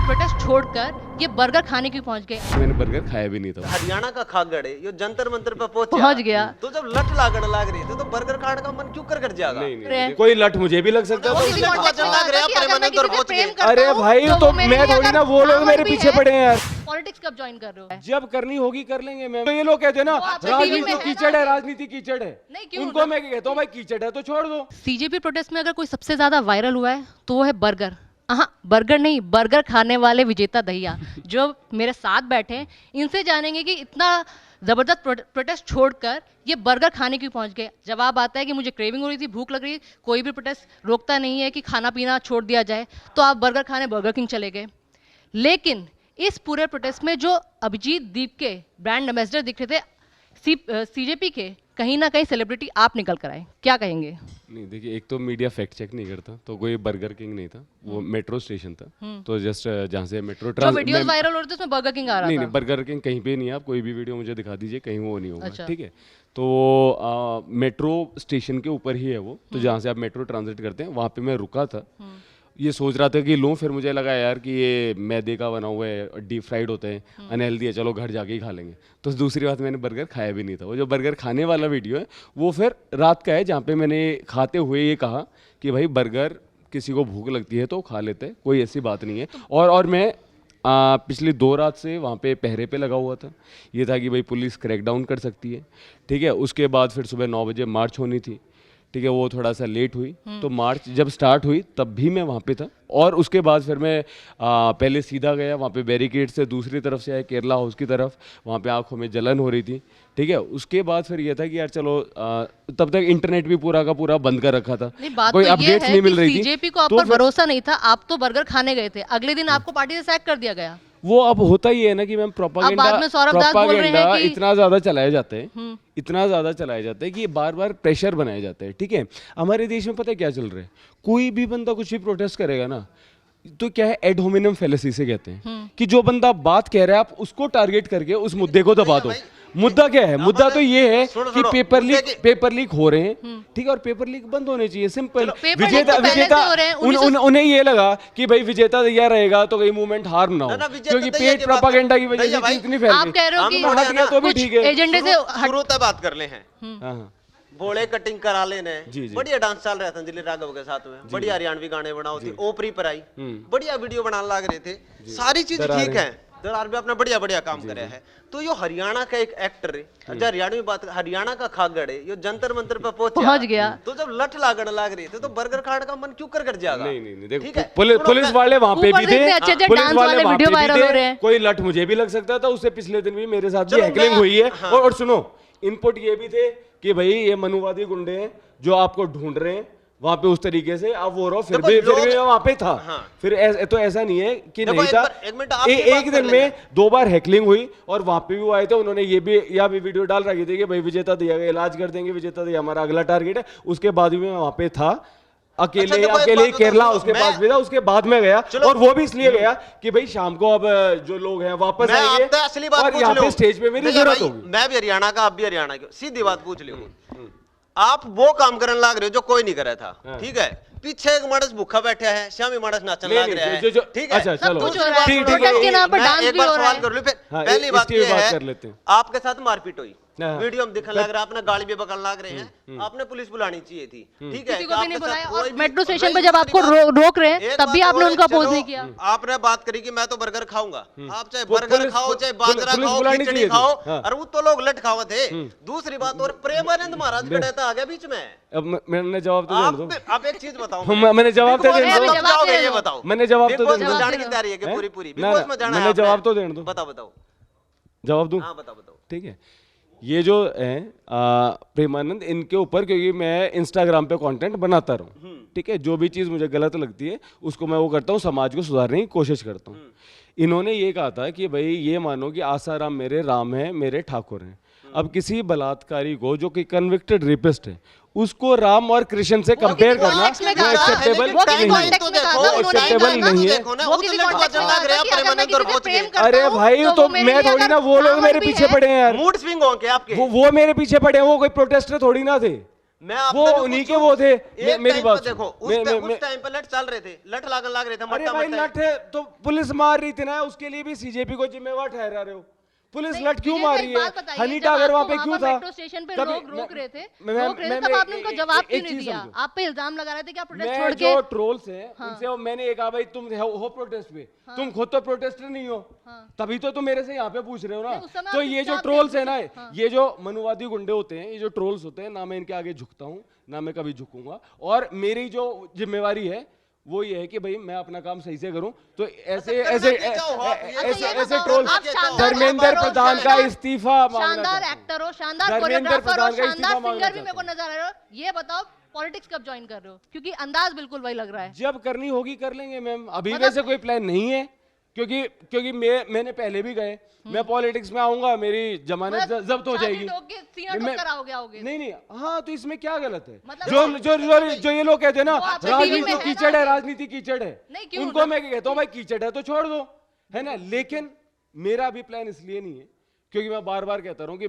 Protest छोड़कर ये burger खाने क्यों पहुंच गए? मैंने बर्गर खाया भी नहीं था। हरियाणा का खागड़ है ये जंतर मंतर पे पहुंच गया। तो जब लट लागड़ लाग रही थी तो बर्गर खाने का मन क्यों कर जाएगा? नहीं, कोई लट मुझे भी लग सकता वो है। किसी context में लग रहा है, प्रेमानंद और पहुंच गए। अरे भाई तो मैं थोड़ी ना, वो लोग मेरे पीछे पड़े हैं यार। पॉलिटिक्स कब ज्वाइन कर रहे हो? जब करनी होगी कर लेंगे मैम। तो ये लोग कहते हैं ना आपके टीवी में राजनीति है ना? कीचड़ है, राजनीति कीचड़ है। नहीं, क्यों? उनको मैं कहता हूँ भाई कीचड़ है तो छोड़ दो। सीजेपी प्रोटेस्ट में अगर कोई सबसे ज्यादा वायरल हुआ है तो वो है बर्गर। हाँ, बर्गर नहीं, बर्गर खाने वाले विजेता दहिया जो मेरे साथ बैठे हैं, इनसे जानेंगे कि इतना जबरदस्त प्रोटेस्ट छोड़कर ये बर्गर खाने क्यों पहुंच गए। जवाब आता है कि मुझे क्रेविंग हो रही थी, भूख लग रही, कोई भी प्रोटेस्ट रोकता नहीं है कि खाना पीना छोड़ दिया जाए, तो आप बर्गर खाने बर्गर किंग चले गए। लेकिन इस पूरे प्रोटेस्ट में जो अभिजीत दीप के ब्रांड एम्बेसडर दिख रहे थे सीजेपी के, कहीं ना कहीं सेलिब्रिटी आप निकल कर आए, क्या कहेंगे? नहीं देखिए, एक तो मीडिया फैक्ट चेक नहीं करता, तो कोई बर्गर किंग नहीं था, वो मेट्रो स्टेशन था। तो जस्ट जहाँ से मेट्रो जो वीडियोस वायरल हो रहे थे उसमें बर्गर किंग आ रहा था। नहीं, बर्गर किंग कहीं पे नहीं है। आप कोई भी वीडियो मुझे दिखा दीजिए, कहीं वो नहीं होगा। अच्छा। ठीक है, तो मेट्रो स्टेशन के ऊपर ही है वो। तो जहाँ से आप मेट्रो ट्रांजिट करते हैं वहाँ पे मैं रुका था। ये सोच रहा था कि लूँ, फिर मुझे लगा यार कि ये मैदे का बना हुआ है, डीप फ्राइड होते हैं, अनहेल्दी है, चलो घर जाके ही खा लेंगे। तो दूसरी बात, मैंने बर्गर खाया भी नहीं था। वो जो बर्गर खाने वाला वीडियो है वो फिर रात का है, जहाँ पे मैंने खाते हुए ये कहा कि भाई बर्गर किसी को भूख लगती है तो खा लेते हैं, कोई ऐसी बात नहीं है। और मैं पिछली 2 रात से वहाँ पे पहरे पे लगा हुआ था। ये था कि भाई पुलिस क्रैकडाउन कर सकती है। ठीक है, उसके बाद फिर सुबह 9 बजे मार्च होनी थी। ठीक है, वो थोड़ा सा लेट हुई, तो मार्च जब स्टार्ट हुई तब भी मैं वहाँ पे था। और उसके बाद फिर मैं पहले सीधा गया वहाँ पे बैरिकेड से, दूसरी तरफ से आया केरला हाउस की तरफ, वहाँ पे आंखों में जलन हो रही थी। ठीक है, उसके बाद फिर ये था कि यार चलो, तब तक इंटरनेट भी पूरा का पूरा बंद कर रखा था, कोई अपडेट्स नहीं मिल रही थी। सीजेपी को आप पर भरोसा नहीं था, आप तो बर्गर खाने गए थे, अगले दिन आपको पार्टी से सैक कर दिया गया। वो अब होता ही है ना कि मैम प्रोपागेंडा इतना ज्यादा चलाया जाता है, इतना ज्यादा चलाया जाता है कि बार बार प्रेशर बनाया जाता है। ठीक है, हमारे देश में पता है क्या चल रहा है, कोई भी बंदा कुछ भी प्रोटेस्ट करेगा ना, तो क्या है, एड होमिनम फैलेसी से कहते हैं कि जो बंदा बात कह रहा है आप उसको टारगेट करके उस मुद्दे को दबा दो। मुद्दा क्या है? मुद्दा तो ये है कि पेपर लीक हो रहे हैं। ठीक है, और पेपर लीक बंद होने चाहिए, सिंपल। विजेता उन्हें ये लगा कि भाई विजेता तैयार रहेगा तो कहीं मूवमेंट हार्म ना हो, क्योंकि पेड प्रोपेगेंडा की वजह से इतनी फैल आप कह रहे हो कि तो भी ठीक है, एजेंडे से शुरू तक बात कर ले हैं। हाँ, बोले कटिंग करा लेने, जी। बढ़िया डांस चल रहा था दिल्ली राघव के साथ में, बढ़िया हरियाणवी गाने बनाओ थी, ओपरी पर आई, बढ़िया वीडियो बनाने लग रहे थे, सारी चीज ठीक है। दरार भी अपना बढ़िया बढ़िया काम करे है। तो यो हरियाणा का एक एक्टर है, जो हरियाणवी बात, हरियाणा का खागड़ है, यो जंतर मंतर पे पहुंच गया। तो जब लट लागड़ लाग रही थी तो बर्गर खाने का मन क्यों कर जाएगा? नहीं, देखो पुलिस वाले वहाँ पे भी थे, पुलिस वाले वहाँ पे भी थे, कोई लट मुझे भी लग सकता था। उससे पिछले दिन भी मेरे साथ भी हैकलिंग हुई है। और सुनो, इनपुट ये भी थे कि भाई ये मनुवादी गुंडे हैं जो आपको ढूंढ रहे हैं वहाँ पे, उस तरीके से आप वो रहो। फिर भी वहाँ पे था। फिर तो ऐसा नहीं है कि नहीं था। एक दिन में 2 बार हैकलिंग हुई और वहाँ पे भी वो आए थे, उन्होंने ये भी यहाँ भी वीडियो डाल रखी थी कि भाई विजेता दिया का इलाज कर देंगे, विजेता दिया हमारा अगला टारगेट है। उसके बाद भी मैं वहाँ पे था, अकेले केरला उसके पास भी था। उसके बाद में गया, और वो भी इसलिए गया कि भाई शाम को अब जो लोग हैं वापस आएंगे और यहाँ पे स्टेज पे मेरी जरूरत होगी। मैं भी हरियाणा का, आप भी हरियाणा के, सीधी बात पूछ ली। आप वो काम करने लग रहे हो जो कोई नहीं करे था। ठीक है, पीछे एक मानस भूखा बैठा है, श्यामी मानस नाचन लग रहा है। ठीक है, अच्छा चलो, एक बार सवाल कर लो। फिर पहली बात ये है, आपके साथ मारपीट हुई, वीडियो में दिखने लग रहा है, अपना गाड़ी भी पकड़ लग रहे हैं, आपने पुलिस बुलानी चाहिए थी। ठीक है, किसी को भी नहीं बुलाया, और मेट्रो स्टेशन पे जब आपको रोक रहे हैं तब भी आपने उनका अपोज नहीं किया। आपने बात करी कि मैं तो बर्गर खाऊंगा, आप चाहे बर्गर खाओ, चाहे बाजरा खाओ, खिचड़ी खाओ, और वो तो लोग लट खावा थे। दूसरी बात, और प्रेमानंद महाराज खड़े था आगे बीच में। अब मैंने जवाब तो दे दो। आप एक चीज बताओ, मैंने जवाब तो देने दो, ये बताओ। मैंने जवाब तो देने दो, जाने की तैयारी है कि पूरी मैंने जवाब तो देने दो। बताओ, जवाब दूं? हाँ बताओ। ठीक है, ये जो है प्रेमानंद, इनके ऊपर, क्योंकि मैं इंस्टाग्राम पे कंटेंट बनाता रहूँ। ठीक है, जो भी चीज़ मुझे गलत लगती है उसको मैं वो करता हूँ, समाज को सुधारने की कोशिश करता हूँ। इन्होंने ये कहा था कि भाई ये मानो कि आसाराम मेरे राम है, मेरे ठाकुर हैं। अब किसी बलात्कारी को, जो कि कन्विक्टेड रेपिस्ट है, उसको राम और कृष्ण से कंपेयर करना वो एक्सेप्टेबल नहीं है। अरे भाई तो मैं थोड़ी ना, वो लोग मेरे पीछे पड़े हैं यार, मूड स्विंग हो के आपके, वो मेरे पीछे पड़े हैं, वो कोई प्रोटेस्टर थोड़ी ना थे। मैं आपसे वो भी उन्हीं के पूछूं, वो थे। एक मेरी टाइम बात पे देखो, सुनो। उस टाइम पे लठ चल रहे थे, लठ लागन लाग रहे थे, अरे मट्टा भाई मट्टा। लठ है तो पुलिस मार रही थी ना, उसके लिए भी सीजेपी को जिम्मेवार ठहरा रहे हो। पुलिस लठ क्यों मार रही है? हनीटा अगर वहां पे क्यों था? मेट्रो स्टेशन पे लोग रोक रहे थे, तब मैं आपने उनका जवाब क्यों एक नहीं चीज दिया? समझो। आप पे इल्जाम लगा रहे थे कि आप प्रोटेस्ट मैं छोड़ जो के। ट्रोल्स हैं उनसे मैंने ये कहा भाई तुम हो प्रोटेस्ट पे, तुम खुद तो प्रोटेस्टर नहीं हो, तभी तो तुम मेरे से यहाँ पे पूछ रहे हो नहीं, उस ना। समय तो आप ये जो चुपचाप ट्रोल्स थे, है ना, ये जो मनुवादी गुंडे होते हैं, ये जो ट्रोल्स होते हैं ना, मैं इनके आगे झुकता हूँ ना मैं कभी झुकूंगा। और मेरी जो जिम्मेवारी है वो ये है कि भाई मैं अपना काम सही से करूं। तो ऐसे ऐसे ऐसे ट्रोल, धर्मेंद्र प्रधान का इस्तीफा मांगना शानदार चाहता हूं। एक्टर हो, शानदार धर्मेंद्र कोरियोग्राफर हो, प्रधान का इस्तीफा शानदार मांगना सिंगर भी मेरे को चाहता नजर आ रहे हो। ये बताओ पॉलिटिक्स कब ज्वाइन कर रहे हो? क्योंकि अंदाज बिल्कुल वही लग रहा है। जब करनी होगी कर लेंगे मैम, अभी मतलब- वैसे कोई प्लान नहीं है, क्योंकि मैंने पहले भी गए, मैं पॉलिटिक्स में आऊंगा, मेरी जमानत जब्त हो जाएगी। नहीं नहीं, हाँ तो इसमें क्या गलत है? मतलब जो जो जो जो ये लोग कहते हैं ना वो आपके टीवी में राजनीति है ना कीचड़ है, कि- राजनीति कीचड़ है, नहीं, क्यों? उनको मैं कहता हूँ भाई कीचड़ है तो छोड़ दो, है ना। लेकिन मेरा भी प्लान इसलिए नहीं है क्योंकि मैं बार बार कहता रहा हूँ कि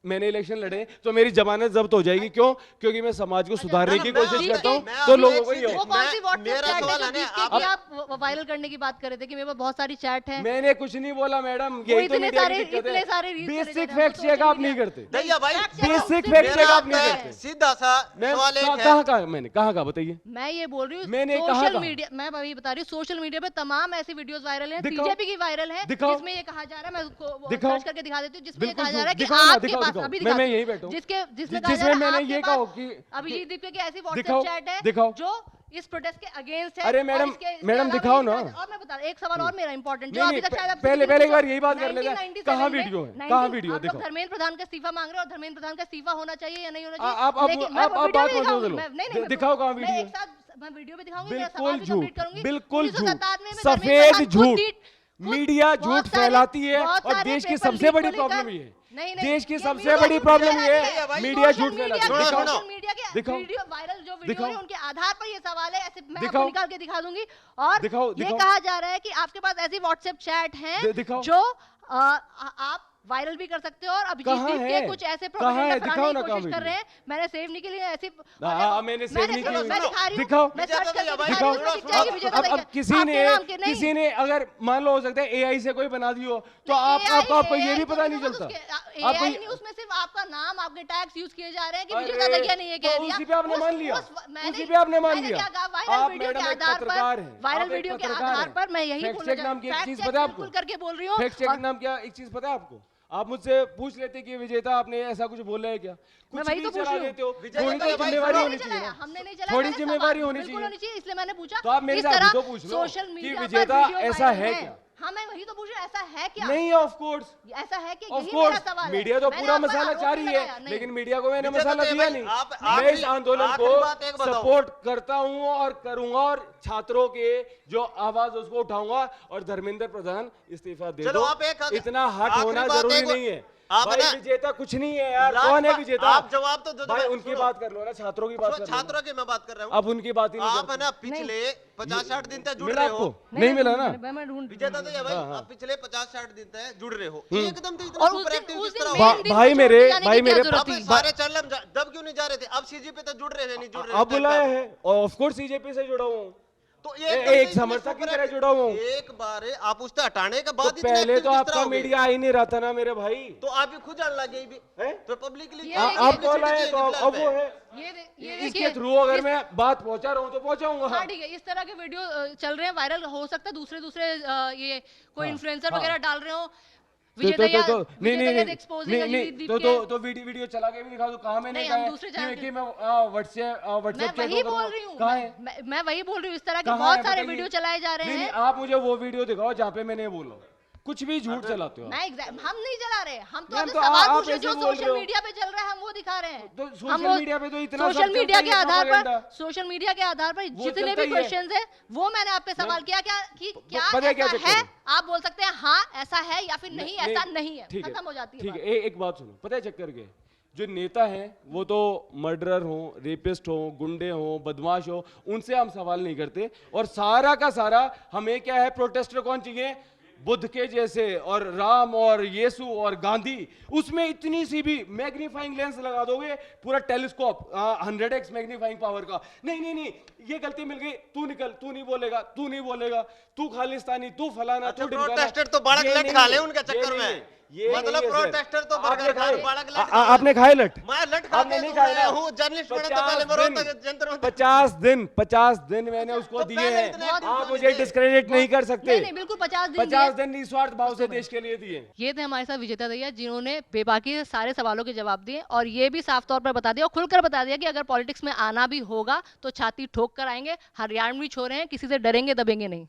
मैंने इलेक्शन लड़े तो मेरी जमानत जब्त हो जाएगी। क्यों? क्योंकि मैं समाज को सुधारने की कोशिश करता हूँ। तो लोगों को ये वो कौन सी मेरा व्हाट्सएप सवाल चैट है है ना, जिसके आप वायरल करने की बात कर रहे थे कि मेरे पास बहुत सारी चैट है? मैंने कुछ नहीं बोला मैडम, यही तो इतने मीडिया सारे- की दिक्कत इतने सारे है। रील्स बेसिक चले जा रहे हैं, फैक्ट वो चेक social आप नहीं media- करते। दैया भाई, बेसिक मेरा फैक्ट चेक आप नहीं आपसे करते। सीधा सा मैम सवाल एक है, कहाँ मैंने कहा बताइए। मैं ये बोल रही हूँ मैंने कहा सोशल कहा? मीडिया, मैं वही बता रही हूँ, सोशल मीडिया पे तमाम ऐसी वीडियोस वायरल हैं, दिखाओ। बीजेपी की वायरल है, दिखाओ। जिसमें ये कहा जा रहा है, मैं उसको दिखाओ। सर्च करके दिखा देती हूँ, जिसमें ये बिल्कुल कहा जा रहा है कि दिखाओ ना, आपके दिखाओ, पास दिखाओ। अभी मैं यहीं बैठा हूँ। जिसमें कहा जा रहा है मैंने आपके ये पास कहा कि अभिजीत दीप की ऐसी दिखाओ, व्हाट्सएप चैट है दिखाओ। जो इस प्रोटेस्ट के अगेंस्ट है। अरे और मैडम, इसके मैडम अलावा दिखाओ ये ना। और मैं बता एक सवाल और मेरा इंपॉर्टेंट जो नहीं, अभी तक शायद आपसे पहले किसी ने एक बार पूछा- यही बात कर लेते हैं। 1997 कहाँ में वीडियो है? 19 कहाँ वीडियो? आप लोग दिखाओ। धर्मेंद्र प्रधान का इस्तीफा मांग रहे हो और धर्मेंद्र प्रधान का इस्तीफा होना चाहिए या नहीं होना चाहिए? आप लेकिन मैं बात वीडियो भी मत दिखाऊंगी। बदलो। नहीं, दिखाओ कहाँ मैं वीडियो एक साथ मैं वीडियो भी दिखाऊंगी, मेरा बिल्कुल सवाल भी झूठ, कंप्लीट करूंगी। बिल्कुल 1997 में झूठ, धर्मेंद्र सफेद प्रधान झूठ। खुद मीडिया बहुत झूठ सारे- फैलाती है बहुत और सारे देश की पेपर सबसे लीक बड़ी को लेकर- प्रॉब्लम ये है। नहीं, देश की ये सबसे मीडिया बड़ी झूठ प्रॉब्लम फैला ये रही है, भाई, मीडिया सोशल झूठ मीडिया फैलाती है। के- सुनो, सोशल सुनो। मीडिया के दिखाओ। वीडियो वायरल जो वीडियो दिखाओ। है उनके आधार पर ये सवाल है, ऐसे मैं आपको दिखाओ। निकाल के दिखा दूंगी। और दिखाओ, ये दिखाओ। कहा जा रहा है कि आपके पास ऐसी व्हाट्सएप चैट हैं दिखाओ। जो आप वायरल भी कर सकते हो और अभिजीत कहाँ दीप के है? कुछ ऐसे कहाँ है? प्रोपेगेंडा दिखाओ फैलाने ना की कहाँ कोशिश कर वीडियो? रहे हैं। मैंने सेव नहीं की लिए ऐसी हाँ, मैंने सेव नहीं की मैं हुई। दिखा रही हूँ, दिखाओ। मैं सर्च करके दिखा रही दिखाओ। हूँ, उसमें दिख जाएगी विजेता अब दहिया। किसी आपके ने नाम के नहीं। किसी ने अगर मान लो हो सकता है एआई से कोई बना दी हो तो नहीं, आपको ये AI भी तो पता नहीं मतलब चलता। उसके- आपको AI नहीं, उसमें सिर्फ आपका नाम, आपके टैग्स यूज किए जा रहे हैं कि अरे, विजेता दहिया ने ये कह तो दिया। उसी पे आपने मान लिया, मैंने- उसी पे आपने मान मैंने लिया। क्या कहा, आप वायरल वीडियो मैडम के एक आधार पत्रकार पर, हैं, वायरल आप एक वीडियो के पत्रकार आधार हैं। पर मैं यही फैक्ट बोलना चेक नाम की एक फैक्ट चीज चेक पता है बिल्कुल आपको? करके बोल रही हूँ। फैक्ट चेक और नाम क्या एक चीज पता है आपको? आप मुझसे पूछ लेते कि विजेता आपने ऐसा कुछ बोला है क्या? मैं कुछ वही भी तो पूछ चला रही हूँ। देते हो, विजेता थोड़ी तो तो भाई जिम्मेवारी हमने होनी नहीं चाहिए चलाया, ना। हमने नहीं चलाया, थोड़ी मैंने जिम्मेवारी सवाल- होनी बिल्कुल चाहिए। होनी चाहिए, इसलिए मैंने पूछा तो आप मेरे इस से अभी तरह तो पूछ लो सोशल कि मीडिया पर विजेता वीडियो ऐसा वायरल है क्या? हाँ, मैं वही तो पूछ रही हूँ, ऐसा है क्या? नहीं है, ऑफ कोर्स ऐसा है कि ऑफ यही मेरा कोर्स सवाल है। मीडिया तो मैंने पूरा आप पर मसाला आरोप चाह नहीं रही लगाया, है, नहीं। लेकिन मीडिया को मैंने विजेता मसाला तो दिया भाई, नहीं। आप मैं इस भी- आंदोलन आखिरी को बात एक बताओ। सपोर्ट करता हूं और करूंगा और छात्रों के जो आवाज उसको उठाऊंगा और धर्मेंद्र प्रधान इस्तीफा दे चलो दो। आप एक इतना हट आखिरी होना बात जरूरी एक- नहीं है। आप भाई ना- विजेता कुछ नहीं है यार, लास्ट कौन है बात- विजेता? आप जवाब तो दो दो भाई भाई, उनकी सुनो। बात कर लो ना, छात्रों की बात कर लो। छात्रों की मैं बात कर रहा हूँ। अब उनकी बात ही नहीं आप है करते। ना पिछले 50-60 दिन तक जुड़ मिला रहे हो। आपको? नहीं मिला ना? मैं ढूंढ विजेता तो ये भाई, हाँ, हाँ। आप पिछले 50-60 दिन तक जुड़ रहे हो, एकदम से इतना और उस सुपर दिन एक्टिव उस किस दिन तरह मेन हो? दिन भाई को मेरे- छोड़ के जाने भाई की क्या मेरे जरूरत अब थी? सारे चलन दब क्यों नहीं जा रहे थे? अब सीजीपी तक जुड़ रहे थे, नहीं जुड़ रहे अब बुलाया है और ऑफ कोर्स बीजेपी से जुड़ा हूँ, तो एक समर्थक की तरह जुड़ा हूँ। एक बार आप उससे हटाने के तो बाद इतने पहले active तो किस आपका तरह हो गए? मीडिया आ ही नहीं रहा था ना मेरे भाई। तो आप भी खुद जान लगे भी हैं? तो पब्लिकली ये आप बोल रहे हैं तो अब वो है। ये इसके देखिए, थ्रू अगर मैं बात पहुंचा रहा हूँ तो पहुंचाऊंगा। हाँ ठीक है, इस तरह के वीडियो चल रहे हैं, वायरल हो सकता है, दूसरे दूसरे ये कोई इन्फ्लुएंसर वगैरह डाल रहे हो। विजय दहिया एक्सपोजिंग तो वीडियो चला के भी दिखा दो कहाँ मैंने नहीं, कहा हम है दूसरे चैनल कि मैं व्हाट्सएप मैं चैट वही बोल रही हूँ, कहाँ है? मैं वही बोल रही हूँ, इस तरह के कहाँ बहुत है? सारे बताइए। वीडियो चलाए जा रहे नहीं नहीं, हैं। आप मुझे वो वीडियो दिखाओ जहाँ पे मैंने बोला कुछ भी झूठ चलाते हो आप। हम नहीं चला रहे, हम तो मैम, अपने तो सवाल आप पूछ रहे हैं, ऐसे जो बोल रहे सोशल हो। मीडिया पे चल रहा है हम वो दिखा रहे हैं। तो हम सोशल वो- मीडिया पे तो इतना सोशल सब मीडिया चलता के ही है, आधार पर propaganda। सोशल मीडिया के आधार पर वो जितने चलता भी ही है। क्वेश्चंस है वो मैंने आप पे सवाल किया कि क्या पता है क्या ऐसा चक्कर है? है? आप बोल सकते हैं हाँ ऐसा है या फिर नहीं ऐसा नहीं है, ठीक खत्म हो जाती है ठीक बात। है एक बात सुनो, पता है चक्कर के जो नेता हैं वो तो मर्डरर हो, रेपिस्ट हो, गुंडे हो, बदमाश हो, उनसे हम सवाल नहीं करते। और सारा का सारा हमें क्या है, प्रोटेस्टर कौन चाहिए? बुद्ध के जैसे और राम और यीशु और गांधी, उसमें इतनी सी भी मैग्नीफाइंग लेंस लगा दोगे, पूरा टेलीस्कोप 100x मैग्नीफाइंग पावर का, नहीं नहीं नहीं ये गलती मिल गई, तू निकल, तू नहीं बोलेगा, तू नहीं बोलेगा, तू खालिस्तानी, तू फलाना, अच्छा, तू ढिमकाना। प्रोटेस्टर तो बाड़क ये लट नहीं खा है, ले उनके ये चक्कर नहीं में। है, ये मतलब नहीं है सर। प्रोटेस्टर तो आपने बर्गर खाए? खाए, बाड़क लट आपने खाए लट? मैं लट खा आपने के नहीं खाया हूँ, जर्नलिस्ट बने तो पहले मैं रोहतक जंतर मंतर 50 दिन मैंने उसको तो दिए पहले हैं, इतने आप active मुझे थे। डिस्क्रेडिट नहीं कर सकते। नहीं नहीं बिल्कुल 50 दिन 50 दिन निस्वार्थ भाव से देश के लिए दिए। ये थे हमारे साथ विजेता दैया, जिन्होंने बेबाकी से सारे सवालों के जवाब दिए और ये भी साफ तौर पर बता दिया और खुलकर बता दिया कि अगर पॉलिटिक्स में आना भी होगा तो छाती ठोक कर आएंगे, हरियाणवी छोरे हैं, किसी से डरेंगे दबेंगे नहीं।